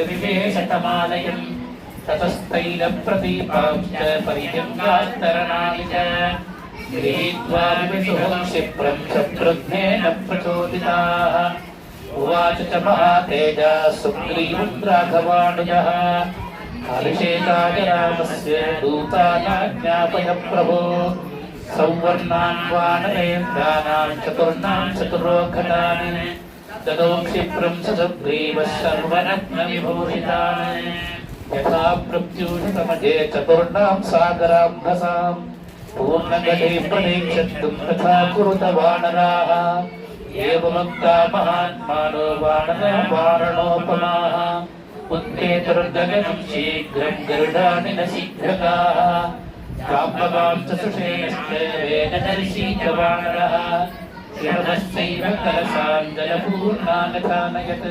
विवेशतमालयम् ततस्तैलप्रदीपांश्च परिजङ्गास्तरणानि च गृहीत्वा विविशुः क्षिप्रं शत्रुघ्नेन प्रचोदिताः उवाच च महातेजः सुग्रीवं राघवानुजः अभिषेकाय रामस्य दूतानाज्ञापय प्रभो सौवर्णान् वानरेन्द्राणां चतुर्णां चतुरोघटानि ततो क्षिप्रं स सुग्रीवः सर्वरत्नविभूषितान् यथा प्रत्यूषितमजे चतुर्णां सागराम्भसां पूर्णगते प्रतीक्षन्तुं तथा कुरुत वानराः एवमुक्ता महात्मानो वारणोपमाः उत्तेतुर्गगनं शीघ्रं गरुडानि न शीघ्रकाः काम्भवां च सुषेणश्च वेगदर्शी च वानरः शिरमश्चैव कलशाञ्जलपूर्णानखानयत्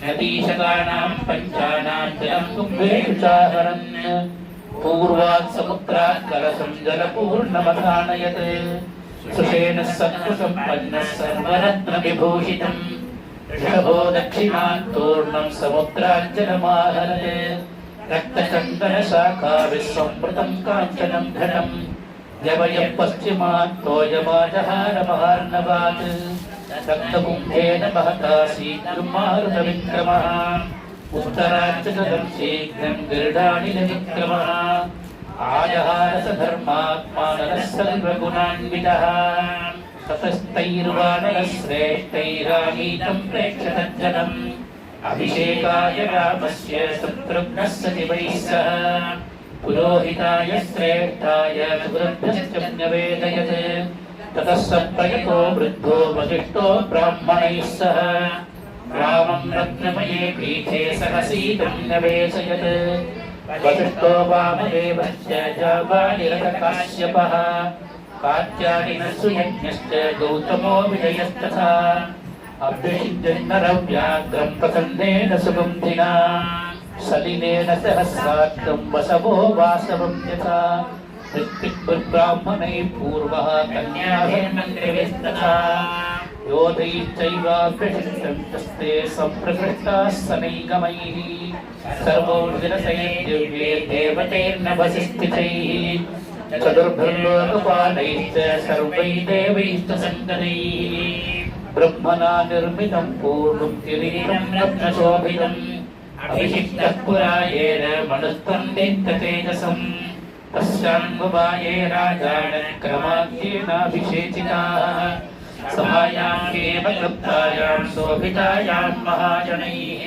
नदीशकानां पञ्चानां जलं कुम्भेषु चाहरन् पूर्वात् समुद्रात् कलशं जलपूर्णमखानयत् सुषेणः सत्त्वसम्पन्नः सर्वरत्नविभूषितम् ऋषभो दक्षिणात् तूर्णं समुद्राञ्जलमाहरत् रक्तचन्दनशाखाभिस्संवृतं काञ्चनं घटं जवयः पश्चिमात् तोयमाजहारमहार्णवात् रक्तकुम्भेन महता शीघ्रं मारुतविक्रमः उत्तराच्च गतं शीघ्रं गरुडानिलविक्रमः आजहार स धर्मात्मा नरः सर्वगुणान्वितः ततस्तैर्वानरश्रेष्ठैरानीतं प्रेक्षतज्जनम् अभिषेकाय रामस्य शत्रुघ्नः सचिवैः सह पुरोहिताय श्रेष्ठाय सुवृद्धश्च न्यवेदयत् ततः स प्रयतो वृद्धो वसिष्ठो ब्राह्मणैः सह रामं रत्नमये पीठे सहसीतं न्यवेशयत् वसिष्ठो वामदेवश्च जाबालिरथकाश्यपः कात्यायनः सुयज्ञश्च गौतमो विजयस्तथा अभ्यषिञ्जन्नरव्याघ्रं प्रसन्नेन सुगन्धिना सलिलेन सहस्रात्रं वसवो वासवं यथा ऋत्विक्ब्राह्मणैः पूर्वः कन्याभिर्मन्त्रिभिस्तथा योधैश्चैवाभ्यषिञ्जन्तस्ते सम्प्रकृष्टाः सनैगमैः सर्वोर्जिनसैर्दिव्ये देवतैर्नभसिस्थितैः चतुर्भिर्लोकपालैश्च सर्वैः दैवैश्च सङ्गदैः ब्रह्मणा निर्मितं पूर्णं किरीटं रत्नशोभितम् अभिषिक्तः पुरा येन मनुस्त्वं तेजसं तस्यान्ववाये राजानः क्रमाद्येनाभिषेचिताः सभायां केवलप्तायां शोभितायां महाजनैः